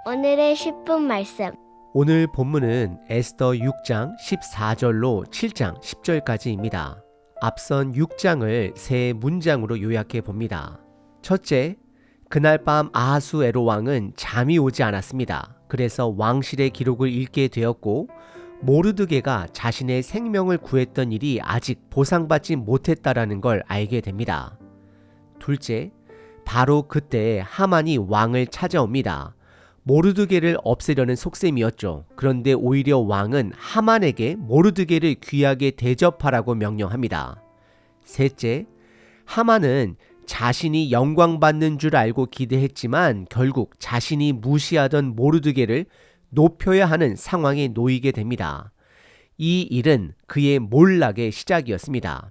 오늘의 10분 말씀. 오늘 본문은 에스더 6장 14절로 7장 10절까지입니다. 앞선 6장을 세 문장으로 요약해 봅니다. 첫째, 그날 밤 아하수에로 왕은 잠이 오지 않았습니다. 그래서 왕실의 기록을 읽게 되었고 모르드게가 자신의 생명을 구했던 일이 아직 보상받지 못했다라는 걸 알게 됩니다. 둘째, 바로 그때 하만이 왕을 찾아옵니다. 모르드게를 없애려는 속셈이었죠. 그런데 오히려 왕은 하만에게 모르드게를 귀하게 대접하라고 명령합니다. 셋째, 하만은 자신이 영광받는 줄 알고 기대했지만 결국 자신이 무시하던 모르드게를 높여야 하는 상황에 놓이게 됩니다. 이 일은 그의 몰락의 시작이었습니다.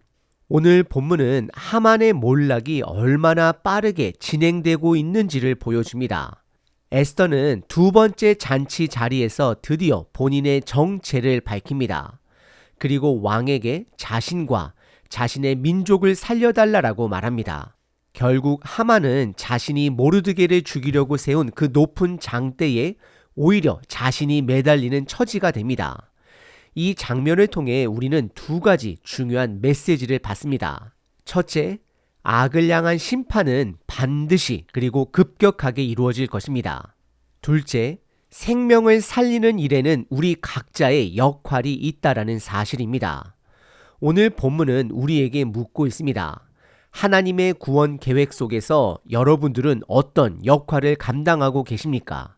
오늘 본문은 하만의 몰락이 얼마나 빠르게 진행되고 있는지를 보여줍니다. 에스더는 두 번째 잔치 자리에서 드디어 본인의 정체를 밝힙니다. 그리고 왕에게 자신과 자신의 민족을 살려달라고 말합니다. 결국 하만은 자신이 모르드게를 죽이려고 세운 그 높은 장대에 오히려 자신이 매달리는 처지가 됩니다. 이 장면을 통해 우리는 두 가지 중요한 메시지를 받습니다. 첫째, 악을 향한 심판은 반드시 그리고 급격하게 이루어질 것입니다. 둘째, 생명을 살리는 일에는 우리 각자의 역할이 있다라는 사실입니다. 오늘 본문은 우리에게 묻고 있습니다. 하나님의 구원 계획 속에서 여러분들은 어떤 역할을 감당하고 계십니까?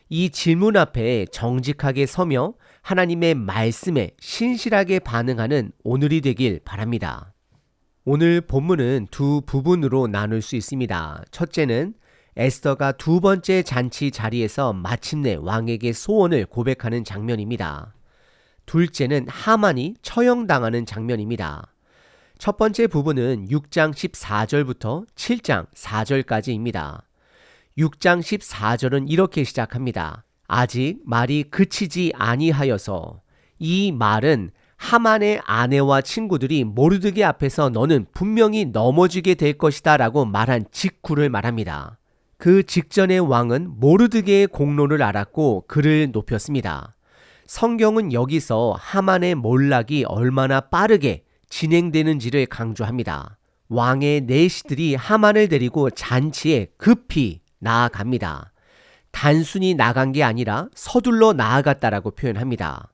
이 질문 앞에 정직하게 서며 하나님의 말씀에 신실하게 반응하는 오늘이 되길 바랍니다. 오늘 본문은 두 부분으로 나눌 수 있습니다. 첫째는 에스더가 두 번째 잔치 자리에서 마침내 왕에게 소원을 고백하는 장면입니다. 둘째는 하만이 처형당하는 장면입니다. 첫 번째 부분은 6장 14절부터 7장 4절까지입니다. 6장 14절은 이렇게 시작합니다. 아직 말이 그치지 아니하여서 이 말은 하만의 아내와 친구들이 모르드게 앞에서 너는 분명히 넘어지게 될 것이다 라고 말한 직후를 말합니다. 그 직전에 왕은 모르드게의 공로를 알았고 그를 높였습니다. 성경은 여기서 하만의 몰락이 얼마나 빠르게 진행되는지를 강조합니다. 왕의 내시들이 하만을 데리고 잔치에 급히 나아갑니다. 단순히 나간 게 아니라 서둘러 나아갔다라고 표현합니다.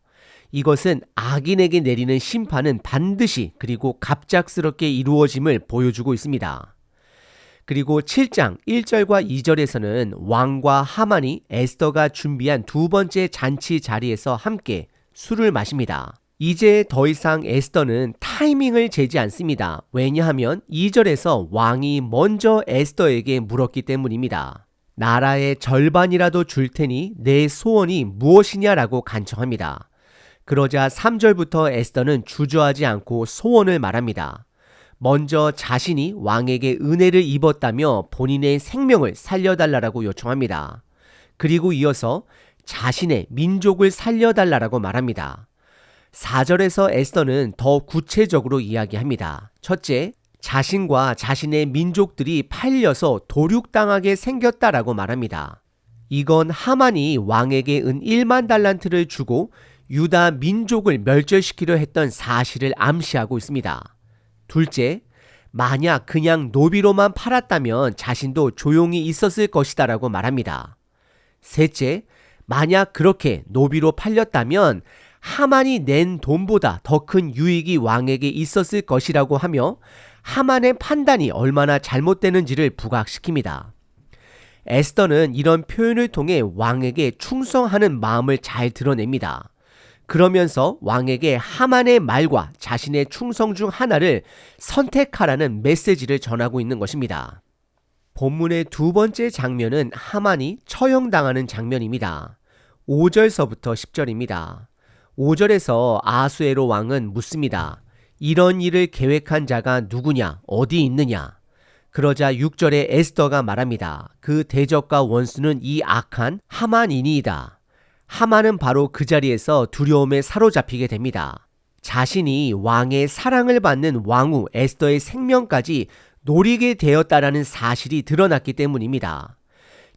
이것은 악인에게 내리는 심판은 반드시 그리고 갑작스럽게 이루어짐을 보여주고 있습니다. 그리고 7장 1절과 2절에서는 왕과 하만이 에스더가 준비한 두 번째 잔치 자리에서 함께 술을 마십니다. 이제 더 이상 에스더는 타이밍을 재지 않습니다. 왜냐하면 2절에서 왕이 먼저 에스더에게 물었기 때문입니다. 나라의 절반이라도 줄 테니 내 소원이 무엇이냐라고 간청합니다. 그러자 3절부터 에스더는 주저하지 않고 소원을 말합니다. 먼저 자신이 왕에게 은혜를 입었다며 본인의 생명을 살려달라고 요청합니다. 그리고 이어서 자신의 민족을 살려달라고 말합니다. 4절에서 에스더는 더 구체적으로 이야기합니다. 첫째, 자신과 자신의 민족들이 팔려서 도륙당하게 생겼다라고 말합니다. 이건 하만이 왕에게 은 1만 달란트를 주고 유다 민족을 멸절시키려 했던 사실을 암시하고 있습니다. 둘째, 만약 그냥 노비로만 팔았다면 자신도 조용히 있었을 것이다라고 말합니다. 셋째, 만약 그렇게 노비로 팔렸다면 하만이 낸 돈보다 더 큰 유익이 왕에게 있었을 것이라고 하며 하만의 판단이 얼마나 잘못되는지를 부각시킵니다. 에스더는 이런 표현을 통해 왕에게 충성하는 마음을 잘 드러냅니다. 그러면서 왕에게 하만의 말과 자신의 충성 중 하나를 선택하라는 메시지를 전하고 있는 것입니다. 본문의 두 번째 장면은 하만이 처형당하는 장면입니다. 5절서부터 10절입니다. 5절에서 아하수에로 왕은 묻습니다. 이런 일을 계획한 자가 누구냐? 어디 있느냐? 그러자 6절에 에스더가 말합니다. 그 대적과 원수는 이 악한 하만이니이다. 하만은 바로 그 자리에서 두려움에 사로잡히게 됩니다. 자신이 왕의 사랑을 받는 왕후 에스더의 생명까지 노리게 되었다라는 사실이 드러났기 때문입니다.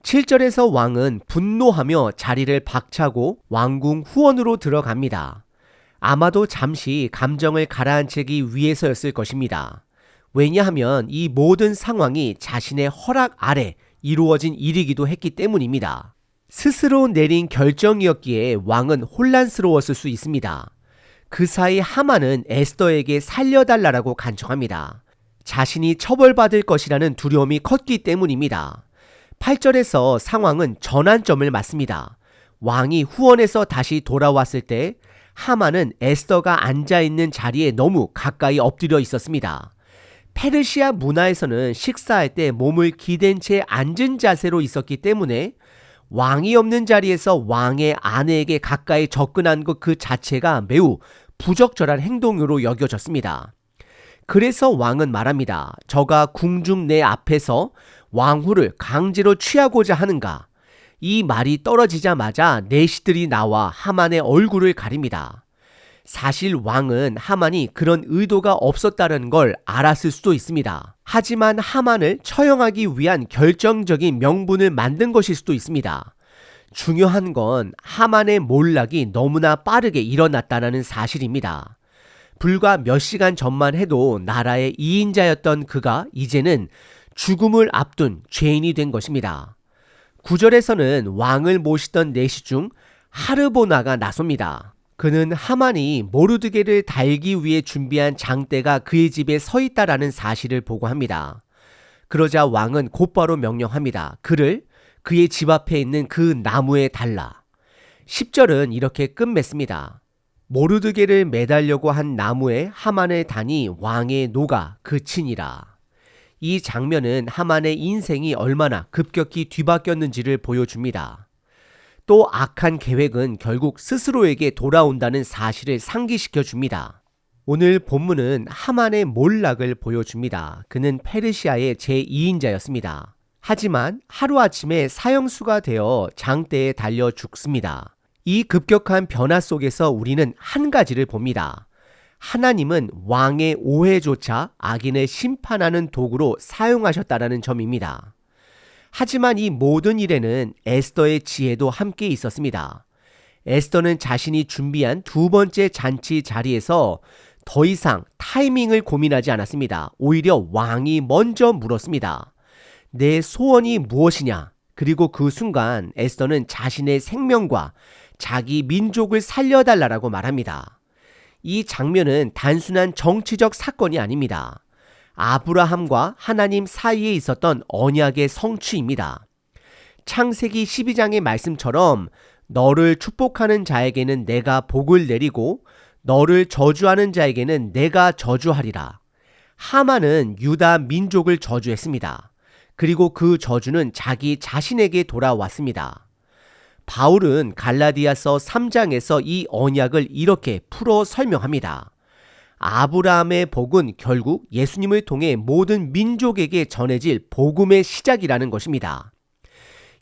7절에서 왕은 분노하며 자리를 박차고 왕궁 후원으로 들어갑니다. 아마도 잠시 감정을 가라앉히기 위해서였을 것입니다. 왜냐하면 이 모든 상황이 자신의 허락 아래 이루어진 일이기도 했기 때문입니다. 스스로 내린 결정이었기에 왕은 혼란스러웠을 수 있습니다. 그 사이 하만은 에스더에게 살려달라고 간청합니다. 자신이 처벌받을 것이라는 두려움이 컸기 때문입니다. 8절에서 상황은 전환점을 맞습니다. 왕이 후원에서 다시 돌아왔을 때 하만은 에스더가 앉아있는 자리에 너무 가까이 엎드려 있었습니다. 페르시아 문화에서는 식사할 때 몸을 기댄 채 앉은 자세로 있었기 때문에 왕이 없는 자리에서 왕의 아내에게 가까이 접근한 것 그 자체가 매우 부적절한 행동으로 여겨졌습니다. 그래서 왕은 말합니다. 저가 궁중 내 앞에서 왕후를 강제로 취하고자 하는가? 이 말이 떨어지자마자 내시들이 나와 하만의 얼굴을 가립니다. 사실 왕은 하만이 그런 의도가 없었다는 걸 알았을 수도 있습니다. 하지만 하만을 처형하기 위한 결정적인 명분을 만든 것일 수도 있습니다. 중요한 건 하만의 몰락이 너무나 빠르게 일어났다는 사실입니다. 불과 몇 시간 전만 해도 나라의 2인자였던 그가 이제는 죽음을 앞둔 죄인이 된 것입니다. 9절에서는 왕을 모시던 내시 중 하르보나가 나섭니다. 그는 하만이 모르드게를 달기 위해 준비한 장대가 그의 집에 서 있다라는 사실을 보고합니다. 그러자 왕은 곧바로 명령합니다. 그를 그의 집 앞에 있는 그 나무에 달라. 10절은 이렇게 끝맺습니다. 모르드게를 매달려고 한 나무에 하만을 다니 왕의 노가 그치니라. 이 장면은 하만의 인생이 얼마나 급격히 뒤바뀌었는지를 보여줍니다. 또 악한 계획은 결국 스스로에게 돌아온다는 사실을 상기시켜 줍니다. 오늘 본문은 하만의 몰락을 보여줍니다. 그는 페르시아의 제2인자였습니다. 하지만 하루아침에 사형수가 되어 장대에 달려 죽습니다. 이 급격한 변화 속에서 우리는 한 가지를 봅니다. 하나님은 왕의 오해조차 악인을 심판하는 도구로 사용하셨다는 점입니다. 하지만 이 모든 일에는 에스더의 지혜도 함께 있었습니다. 에스더는 자신이 준비한 두 번째 잔치 자리에서 더 이상 타이밍을 고민하지 않았습니다. 오히려 왕이 먼저 물었습니다. 내 소원이 무엇이냐? 그리고 그 순간 에스더는 자신의 생명과 자기 민족을 살려달라고 말합니다. 이 장면은 단순한 정치적 사건이 아닙니다. 아브라함과 하나님 사이에 있었던 언약의 성취입니다. 창세기 12장의 말씀처럼 너를 축복하는 자에게는 내가 복을 내리고 너를 저주하는 자에게는 내가 저주하리라. 하만은 유다 민족을 저주했습니다. 그리고 그 저주는 자기 자신에게 돌아왔습니다. 바울은 갈라디아서 3장에서 이 언약을 이렇게 풀어 설명합니다. 아브라함의 복은 결국 예수님을 통해 모든 민족에게 전해질 복음의 시작이라는 것입니다.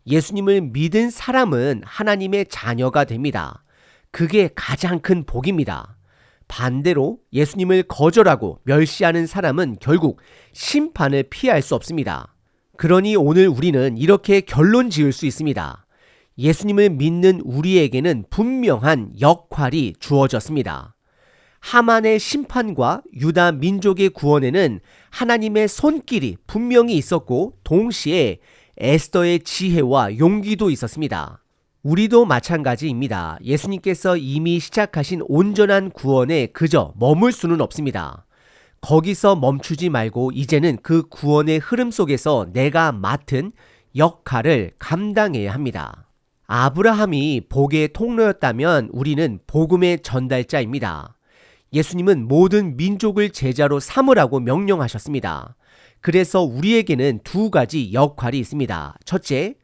예수님을 믿은 사람은 하나님의 자녀가 됩니다. 그게 가장 큰 복입니다. 반대로 예수님을 거절하고 멸시하는 사람은 결국 심판을 피할 수 없습니다. 그러니 오늘 우리는 이렇게 결론 지을 수 있습니다. 예수님을 믿는 우리에게는 분명한 역할이 주어졌습니다. 하만의 심판과 유다 민족의 구원에는 하나님의 손길이 분명히 있었고 동시에 에스더의 지혜와 용기도 있었습니다. 우리도 마찬가지입니다. 예수님께서 이미 시작하신 온전한 구원에 그저 머물 수는 없습니다. 거기서 멈추지 말고 이제는 그 구원의 흐름 속에서 내가 맡은 역할을 감당해야 합니다. 아브라함이 복의 통로였다면 우리는 복음의 전달자입니다. 예수님은 모든 민족을 제자로 삼으라고 명령하셨습니다. 그래서 우리에게는 두 가지 역할이 있습니다. 첫째,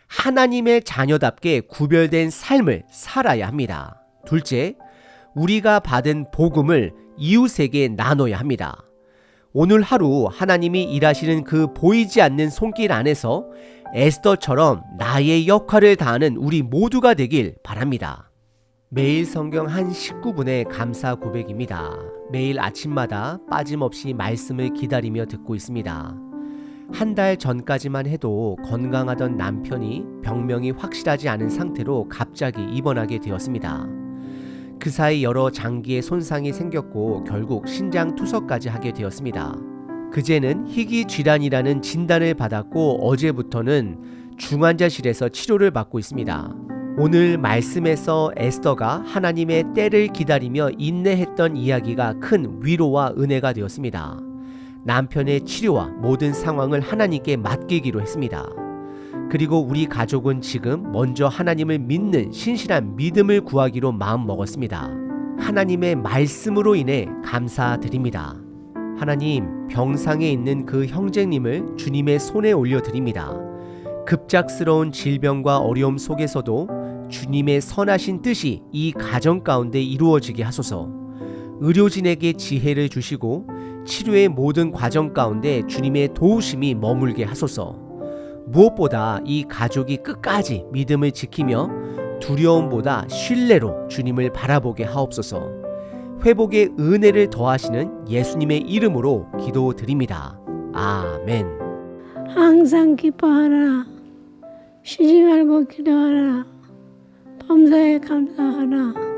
하나님의 자녀답게 구별된 삶을 살아야 합니다. 둘째, 우리가 받은 복음을 이웃에게 나눠야 합니다. 오늘 하루 하나님이 일하시는 그 보이지 않는 손길 안에서 에스더처럼 나의 역할을 다하는 우리 모두가 되길 바랍니다. 매일 성경 한 19분의 감사 고백입니다. 매일 아침마다 빠짐없이 말씀을 기다리며 듣고 있습니다. 한 달 전까지만 해도 건강하던 남편이 병명이 확실하지 않은 상태로 갑자기 입원하게 되었습니다. 그 사이 여러 장기에 손상이 생겼고 결국 신장 투석까지 하게 되었습니다. 그제는 희귀 질환이라는 진단을 받았고 어제부터는 중환자실에서 치료를 받고 있습니다. 오늘 말씀에서 에스더가 하나님의 때를 기다리며 인내했던 이야기가 큰 위로와 은혜가 되었습니다. 남편의 치료와 모든 상황을 하나님께 맡기기로 했습니다. 그리고 우리 가족은 지금 먼저 하나님을 믿는 신실한 믿음을 구하기로 마음먹었습니다. 하나님의 말씀으로 인해 감사드립니다. 하나님, 병상에 있는 그 형제님을 주님의 손에 올려드립니다. 급작스러운 질병과 어려움 속에서도 주님의 선하신 뜻이 이 가정 가운데 이루어지게 하소서. 의료진에게 지혜를 주시고 치료의 모든 과정 가운데 주님의 도우심이 머물게 하소서. 무엇보다 이 가족이 끝까지 믿음을 지키며 두려움보다 신뢰로 주님을 바라보게 하옵소서. 회복의 은혜를 더하시는 예수님의 이름으로 기도드립니다. 아멘. 항상 기뻐하라. 쉬지 말고 기도하라. 범사에 감사하라.